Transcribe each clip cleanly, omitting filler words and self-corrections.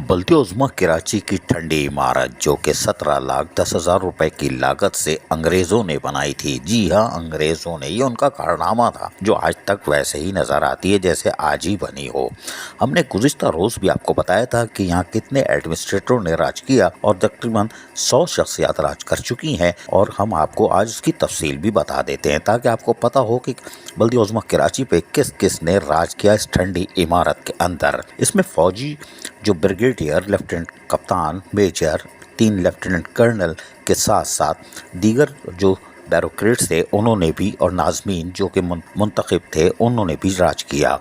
बल्दी उज़्मा कराची की ठंडी इमारत जो कि 17,10,000 रुपए की लागत से अंग्रेज़ों ने बनाई थी। जी हाँ, अंग्रेज़ों ने, ये उनका कारनामा था जो आज तक वैसे ही नज़र आती है जैसे आज ही बनी हो। हमने गुज़िश्ता रोज़ भी आपको बताया था कि यहाँ कितने एडमिनिस्ट्रेटरों ने राज किया और तकरीबन 100 शख्सियत राज कर चुकी हैं, और हम आपको आज उसकी तफसील भी बता देते हैं ताकि आपको पता हो कि बल्दी उज़्मा कराची पे किस किस ने राज किया इस ठंडी इमारत के अंदर। इसमें फौजी जो ब्रिगेडियर, लेफ्टिनेंट कप्तान, मेजर, 3 लेफ्टिनेंट कर्नल के साथ साथ दीगर जो ब्यूरोक्रेट्स थे उन्होंने भी, और नाज़मीन जो कि मुंतखब थे उन्होंने भी राज किया।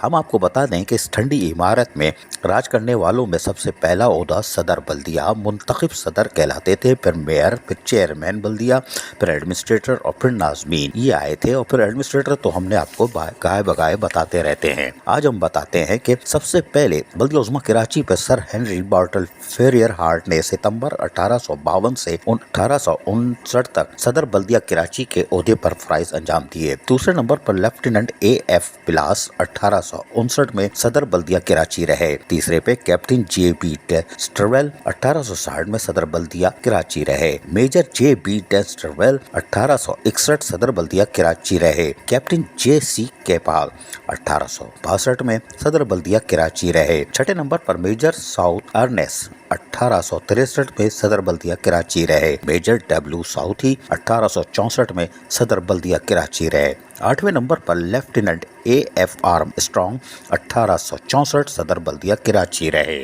हम आपको बता दें कि इस ठंडी इमारत में राज करने वालों में सबसे पहला ओहदा सदर बल्दिया, मुंतखब सदर कहलाते थे, फिर मेयर, फिर चेयरमैन बल्दिया, फिर एडमिनिस्ट्रेटर और फिर नाज़मीन, ये आए थे। और फिर एडमिनिस्ट्रेटर तो हमने आपको गाय बगाए बताते रहते हैं। आज हम बताते हैं कि सबसे पहले बल्दी उज़्मा कराची पर सर हेनरी बॉर्टल फेरियर हार्ट ने सितंबर 1852 से 1859 तक सदर बल्दिया कराची के ओहदे पर फराइज अंजाम दिए। दूसरे नंबर पर लेफ्टिनेंट A.F. पिलास 1859 में सदर बल्दिया कराची रहे। तीसरे पे कैप्टन J.B. डेस्टरवेल 1860 में सदर बल्दिया कराची रहे। Major J.B. डेस्टरवेल 1861 सदर बल्दिया कराची रहे। Captain J.C. केपाल 1862 में सदर बल्दिया कराची रहे। छठे नंबर पर मेजर साउथ अर्नेस 1863 में सदर बल्दिया कराची रहे। Major W. साउथी 1864 में सदर बल्दिया कराची रहे। आठवें नंबर पर लेफ्टिनेंट A.F. आर्मस्ट्रॉन्ग 1864 सदर बल्दिया कराची रहे।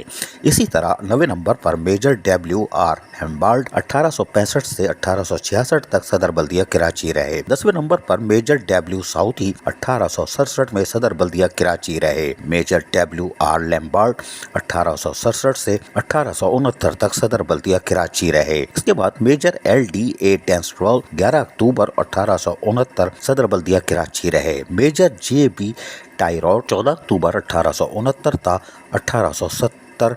इसी तरह 9वें नंबर पर मेजर W.R. हेम्बाल्ड 1865 से 1866 तक सदर बल्दिया कराची रहे। 10वें नंबर पर मेजर W. साउथी 1867 में सदर बल्दिया कराची रहे। Major W.R. लैम्बार्ड 1867 से 1869 तक सदर बल्दिया कराची रहे। इसके बाद मेजर L.D.A. डेस्टरवेल 11 अक्टूबर 1869 सदर बल्दिया कराची रहे। Major J.B. टायरॉट 14 अक्टूबर 1869 था 1870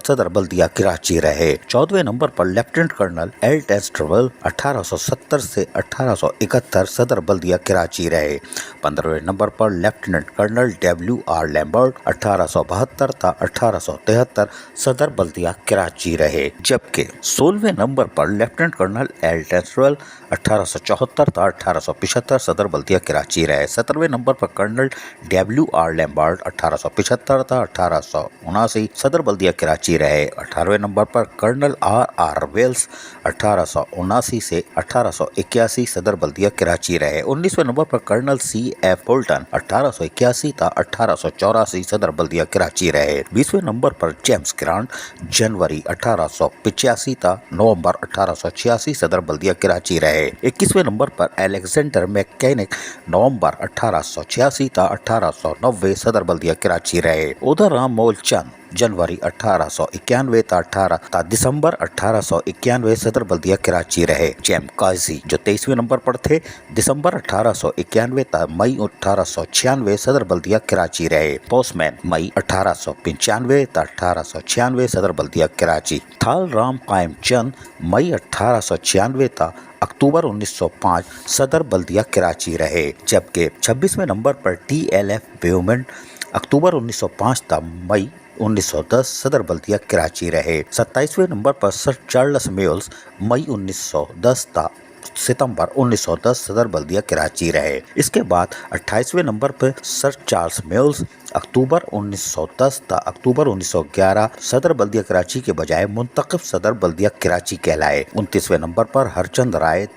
सदर बल्दिया कराची रहे। 14वें नंबर पर लेफ्टिनेंट कर्नल L. डेस्टरवेल 1870 से 1871 सदर बल्दिया कराची रहे। 15वें नंबर पर लेफ्टिनेंट कर्नल W.R. लैम्बर्ट 1872 था 1873 सदर बल्दिया कराची रहे। जबकि 16वें नंबर पर लेफ्टिनेंट कर्नल L. डेस्टरवेल 1874 था 1875 सदर बल्दिया कराची रहे। 17वें नंबर पर कर्नल W.R. लैम्बर्ट 1875 था 1879 सदर बल्दिया कराची रहे। 18वें नंबर पर कर्नल R.R. वेल्स 1879 से 1881 सदर बल्दिया कराची रहे। 19वें नंबर पर कर्नल C.F. होल्टन 1881 था 1884 सदर बल्दिया कराची रहे। 20वें नंबर पर जेम्स ग्रांट जनवरी 1885 था नवंबर 1886 सदर बल्दिया कराची रहे। 21वें नंबर पर अलेक्जेंडर मैकेनिक नवंबर 1886 था 1890 सदर बल्दिया कराची रहे। उधर राम मोल चंद जनवरी 1891 था दिसंबर 1891 सदर बल्दिया कराची रहे। जैम काजी जो 23वें नंबर पर थे दिसंबर 1891 था मई 1896 सदर बल्दिया कराची रहे। पोस्टमैन मई 1895 था 1896 सदर बल्दिया कराची। थाल राम कायम चंद मई 1896 था अक्टूबर 1905 सदर बल्दिया कराची रहे। जबकि 26वें नंबर पर T.L.F. बेउमेंट अक्टूबर 1905 था मई 1910 सदर बल्दिया कराची रहे। 27वें नंबर पर सर चार्ल्स मेल्स मई 1910 था सितंबर 1910 सदर बल्दिया कराची रहे। इसके बाद 28वें नंबर पर सर चार्ल्स मेल्स अक्टूबर 1910 था अक्टूबर 1911 सदर बल्दिया कराची के बजाय मुंतखब सदर बल्दिया कराची कहलाए। 29वें नंबर पर हरचंद राय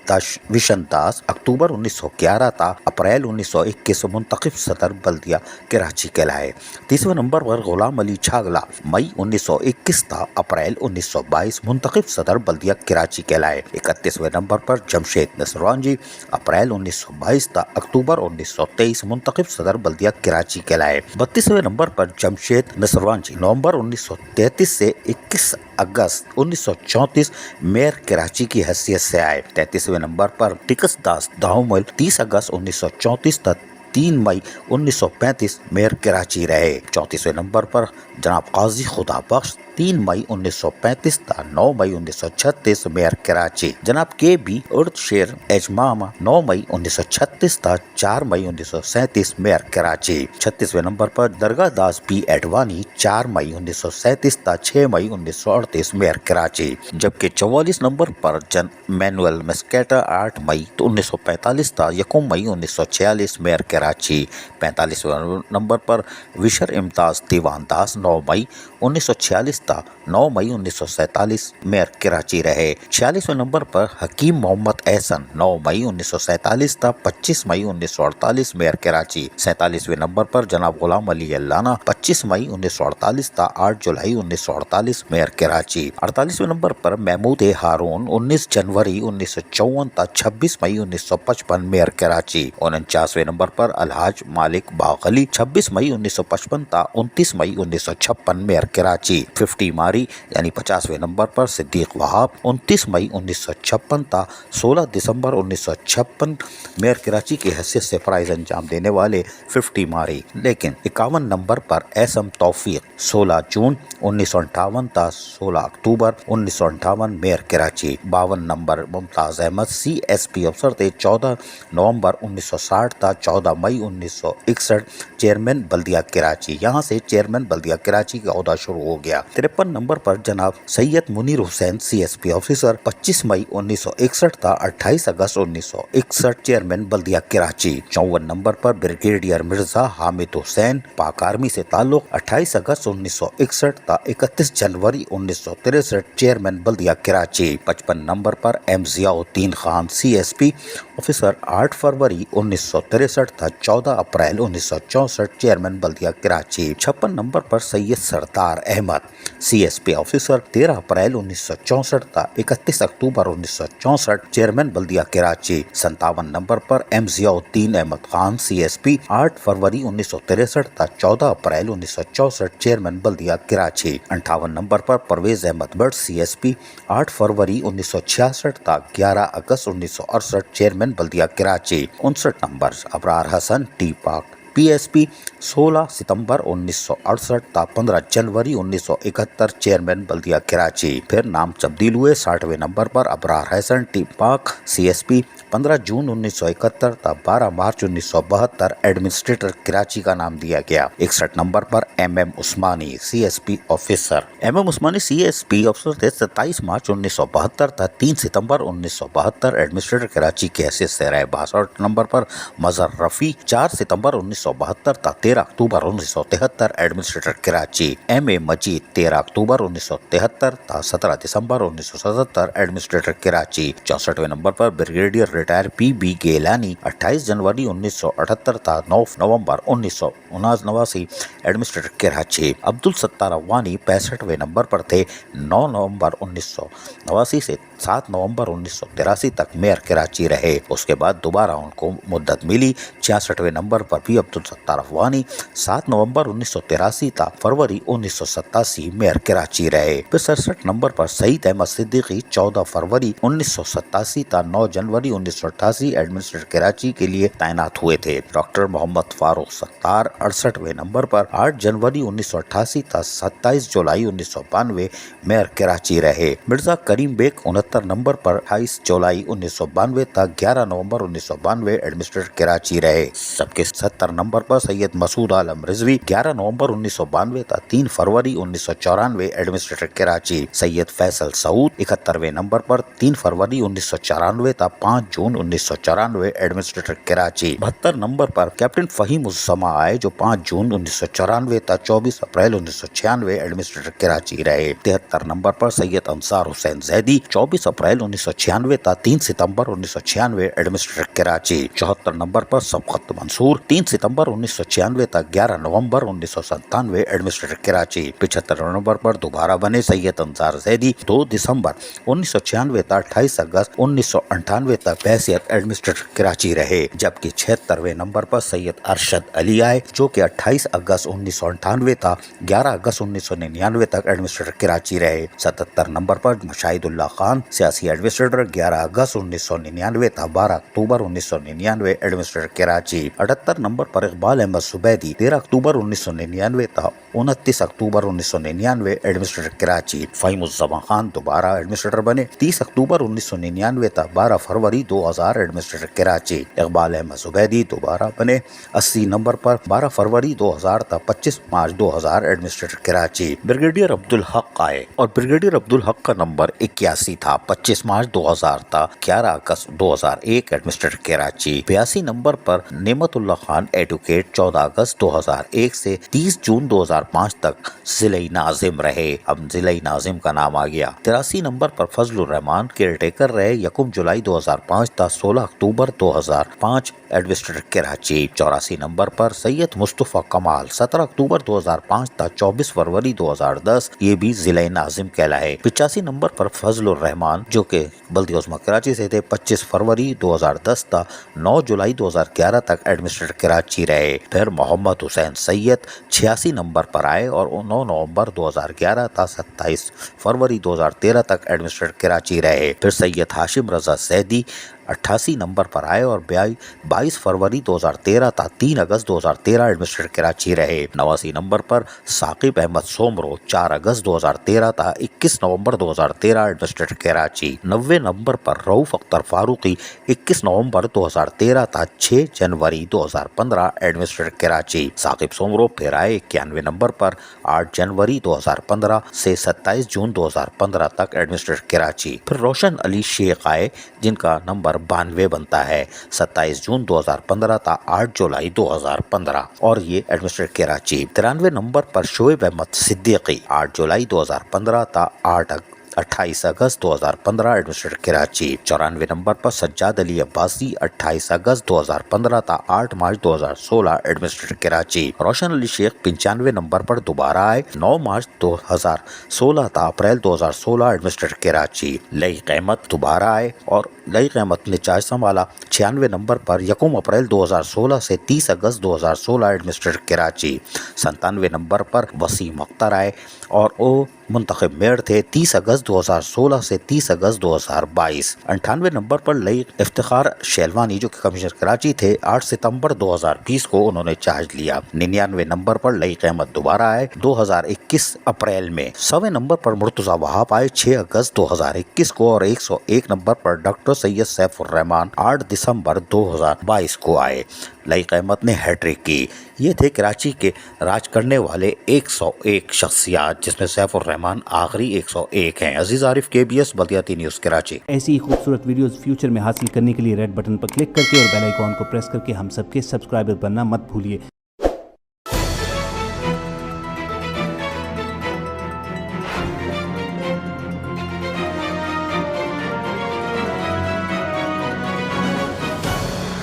विशन दास अक्टूबर 1911 था अप्रैल 1921 मुंतखब सदर बल्दिया कराची कहलाए। 30वें नंबर पर गुलाम अली छागला मई 1921 था अप्रैल 1922 मुंतखब सदर बल्दिया कराची कहलाए। 31वें नंबर पर जमशेद नसरवांजी अप्रैल 1922 था अक्टूबर 1923 मुंतखब सदर बल्दिया कराची कहलाए। 32वें नंबर पर जमशेद नसरवांजी नवंबर 1933 से 21 अगस्त 1934 मेयर कराची की हैसियत से आए। 33वें नंबर पर टिकस दास दाहुमल 30 अगस्त 1934 तक 3 मई 1935 मेयर कराची रहे। 34वें नंबर पर जनाब काजी खुदा बख्श 3 मई 1935 تا 9 मई 1936 मेयर कराची। जनाब के बी उर्द शेर एजमामा 9 मई 1936 تا 4 मई 1937 मेयर कराची। 36वें नंबर पर दरगाह दास बी एडवानी 4 मई 1937 تا 6 मई 1938 मेयर कराची। जबकि 44 नंबर पर जन मैनुअल मेस्केटा 8 मई 1945 تا 1 मई 1946 मेयर कराची। 45वें नंबर पर विशर इम्ताज दीवान दास 9 मई 1946 تا 9 मई 1947 मेयर कराची रहे। 46वें नंबर पर हकीम मोहम्मद एहसन 9 मई 1947 تا 25 मई 1948 मेयर कराची। 47वें नंबर पर जनाब गुलाम अली अल्लाना 25 मई 1948 تا 8 जुलाई 1948 मेयर कराची। 48वें नंबर पर महमूद हारून 19 जनवरी 1954 تا 26 मई 1955 मेयर कराची। 49वें नंबर पर अलहाज मालिक बागली 26 मई 1955 تا 29 मई 1956 मेयर कराची। 50 मारी यानी 50वें नंबर पर सिद्दीक वहाब 29 मई 1956 تا 16 दिसंबर 1956 मेयर कराची की हैसियत से फराइज अंजाम देने वाले 50 मारी। लेकिन 51 नंबर पर एसम तौफीक 16 जून 1958 تا 16 अक्टूबर 1958 mayor Karachi. 52 number Mumtaz Ahmed CSP अफसर थे 14 नवंबर 1960 تا 14 मई 1961 चेयरमैन बल्दिया कराची। यहाँ से चेयरमैन बल्दिया कराची का ओहदा शुरू हो गया। 53 नंबर पर जनाब सैयद मुनीर हुसैन CSP ऑफिसर 25 मई 1961 था 28 अगस्त 1961 चेयरमैन बल्दिया कराची। 54 नंबर पर ब्रिगेडियर मिर्जा हामिद हुसैन पाक आर्मी से ताल्लुक 28 अगस्त 1961 था 31 जनवरी 1963 चेयरमैन बल्दिया कराची। 55 नंबर पर M Ziauddin Khan CSP officer 8 फरवरी 1963 था 14 अप्रैल 1964 चेयरमैन बल्दिया कराची। 56 नंबर पर सैयद सरदार अहमद CSP ऑफिसर 13 अप्रैल 1964 था 31 अक्टूबर 1964 चेयरमैन बल्दिया कराची। 57 नंबर पर M जियाउद्दीन अहमद खान CSP 8 फरवरी 1963 था 14 अप्रैल 1964 चेयरमैन बल्दिया कराची। 58 नंबर पर परवेज अहमद भट्ट CSP 8 फरवरी 1966 था 11 अगस्त 1968 चेयरमैन बल्दिया कराची। 59 नंबर अबरार हसन टी पाक PSP 16 सितंबर 1968 था 15 जनवरी 1971 चेयरमैन बल्दिया कराची। फिर नाम तब्दील हुए। 60वें नंबर पर अबरार हसन टी पाक CSP 15 जून 1971 था 12 मार्च 1972 एडमिनिस्ट्रेटर कराची का नाम दिया गया। 61 नंबर पर MM उस्मानी CSP ऑफिसर उस्मानी CSP ऑफिसर थे 27 मार्च 1972 था 3 सितंबर 1972 एडमिनिस्ट्रेटर कराची की हैसियत से रहे। 62 नंबर पर मजहर रफ़ी 4 सितंबर 1972 था 13 अक्टूबर 1973 एडमिनिस्ट्रेटर कराची। MA मजीद 13 अक्टूबर 1973 था 17 दिसंबर 1977 एडमिनिस्ट्रेटर कराची। 64वें नंबर पर ब्रिगेडियर रिटायर PB गेलानी 28 जनवरी 1978 था 9 नवंबर 1989 एडमिनिस्ट्रेटर कराची। अब्दुल सत्तार अवानी 65वें नंबर पर थे 9 नवंबर 1989 से 7 नवंबर 1983 तक मेयर कराची रहे। उसके बाद दोबारा उनको मुद्दत मिली। 66वें नंबर पर भी अब्दुल सत्तार अफवानी 7 नवंबर 1983 था फरवरी 1987 मेयर कराची रहे। फिर 67 नंबर पर सईद अहमद सिद्दीकी 14 फरवरी 1987 था 9 जनवरी 1988 एडमिनिस्ट्रेटर कराची के लिए तैनात हुए थे। डॉक्टर मोहम्मद फारूक सत्तार 68वें नंबर पर 8 जनवरी 1988 था 27 जुलाई 1992 मेयर कराची रहे। मिर्जा करीम बेग 69 नंबर पर 28 जुलाई 1992 था 11 नवंबर 1992 एडमिनिस्ट्रेटर कराची रहे। सबके 70 नंबर पर सैयद मसूद आलम रिजवी 11 नवंबर 1992 था 3 फरवरी 1994 एडमिनिस्ट्रेटर कराची। सैयद फैसल सऊद 71वें नंबर पर 3 फरवरी 1994 था 5 जून 1994 एडमिनिस्ट्रेटर कराची। 72 नंबर पर कैप्टन फहीम उस्समा आए जो 5 जून 1994 था 24 अप्रैल 1996 एडमिनिस्ट्रेटर कराची रहे। 73 नंबर पर सैयद अंसार हुसैन जैदी 24 अप्रैल 1996 था 3 सितंबर 1996 एडमिनिस्ट्रेटर कराची। 74 नंबर पर सबकत मंसूर 3 सितंबर 1996 तक 11 नवंबर 1997 एडमिनिस्ट्रेटर कराची। 75 नंबर पर दोबारा बने सैयद अंसार जैदी 2 दिसंबर 1996 तक 28 अगस्त 1998 तक हैसियत एडमिनिस्ट्रेटर कराची रहे। जबकि 76वें नंबर पर सैयद अरशद अली आए जो कि 28 अगस्त 1998 था 11 अगस्त 1999 तक एडमिनिस्ट्रेटर कराची रहे। 77 नंबर पर मशाहिदुल्लाह खान सियासी एडमिनिस्ट्रेटर 11 अगस्त 1999 था 12 अक्टूबर 1999 एडमिनिस्ट्रेटर कराची। 78 नंबर पर इकबाल अहमद सुबैदी 13 अक्टूबर 1999 था 29 अक्टूबर 1999 एडमिनिस्ट्रेटर कराची फ़हीमुज़्ज़मान खान दोबारा एडमिनिस्ट्रेटर बने। 30 अक्टूबर 1999 तक 12 फरवरी 2000 एडमिनिस्ट्रेटर कराची इकबाल अहमद ज़ुबैदी दोबारा बने। 80 नंबर पर 12 फरवरी 2000 तक 25 मार्च 2000 एडमिनिस्ट्रेटर कराची ब्रिगेडियर अब्दुल हक आए और ब्रिगेडियर अब्दुल हक का नंबर 81 था। 25 मार्च 2000 तक 11 अगस्त 2001 एडमिनिस्ट्रेटर कराची। 82 नंबर पर नेमतुल्ला खान एडवोकेट 14 अगस्त 2001 से 30 जून 2005 तक ज़िले नाजिम रहे। अब ज़िले नाजिम का नाम आ गया। 83 नंबर पर फजलुर रहमान केयरटेकर रहे 1 जुलाई 2005 तक 16 अक्टूबर 2005 एडमिनिस्ट्रेटर कराची। 84 नंबर पर सैयद मुस्तफ़ा कमाल 17 अक्टूबर 2005 तक 24 फरवरी 2010 ये भी ज़िले नाजिम कहलाए। 85 नंबर पर फजलुर रहमान जो के बल्दिया उस्मा कराची से थे 25 फरवरी 2010 तक 9 जुलाई 2011 तक एडमिनिस्ट्रेटर कराची रहे। फिर मोहम्मद हुसैन सैयद 86 नंबर पर आए और 9 नवंबर 2011 तक 27 फरवरी 2013 तक एडमिनिस्ट्रेटर कराची रहे। फिर सैयद हाशिम रजा ज़ैदी 88 नंबर पर आए और 22 फरवरी 2013 तक 3 अगस्त 2013 एडमिनिस्ट्रेटर कराची रहे। 89 नंबर पर साकिब अहमद सोमरो 4 अगस्त 2013 तक 21 नवंबर 2013 एडमिनिस्ट्रेटर कराची। 90 नंबर पर रऊफ अख्तर फारूकी 21 नवंबर 2013 तक 6 जनवरी 2015 एडमिनिस्ट्रेटर कराची। साकिब सोमरो फिर आए 91 नंबर पर 8 जनवरी 2015 से 27 जून 2015 तक एडमिनिस्ट्रेटर कराची। फिर रोशन अली शेख आए जिनका नंबर 92 बनता है 27 जून 2015 तक 8 जुलाई 2015 और ये एडमिनिस्ट्रेटर कराची। 93 नंबर पर शोएब अहमद सिद्दीकी 8 जुलाई 2015 तक 28 अगस्त 2015 एडमिनिस्ट्रेटर कराची। 94 नंबर पर सज्जाद अली अब्बासी 28 अगस्त 2015 तक 8 मार्च 2016 एडमिनिस्ट्रेटर कराची। रोशन अली शेख 95 नंबर पर दोबारा आए 9 मार्च 2016 तक अप्रैल 2016 एडमिनिस्ट्रेटर कराची। लईक अहमद दोबारा आए और लईक अहमद ने चार्ज संभाला 96 नंबर पर 1 अप्रैल 2016 से 30 अगस्त 2016 एडमिनिस्ट्रेटर कराची। 97 नंबर पर वसीम अख्तर आए और वो मुंतखब मेयर थे 30 अगस्त 2016 से 30 अगस्त 2022। 98 नंबर पर लईक इफ्तिखार शेलवानी जो कि कमिश्नर कराची थे 8 सितंबर 2020 को उन्होंने चार्ज लिया। 99 नंबर पर लईक अहमद दोबारा आए 2021 अप्रैल में। 100वें नंबर पर मुर्तज़ा वहाब आए 6 अगस्त 2021 को और 101 नंबर पर डॉक्टर सैयद सैफुर रहमान 8 दिसंबर 2022 को आए। लईक अहमद ने हैट्रिक की। ये थे कराची के राज करने वाले 101 शख्सियात जिसमें सैफुर रहमान आखिरी 101 हैं। अजीज आरिफ KBS बल्दियाती न्यूज़ कराची। ऐसी ही खूबसूरत वीडियोस फ्यूचर में हासिल करने के लिए रेड बटन पर क्लिक करके और बेल आइकॉन को प्रेस करके हम सबके सब्सक्राइबर बनना मत भूलिए।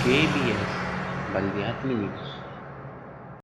KBS बल्दियाती न्यूज़।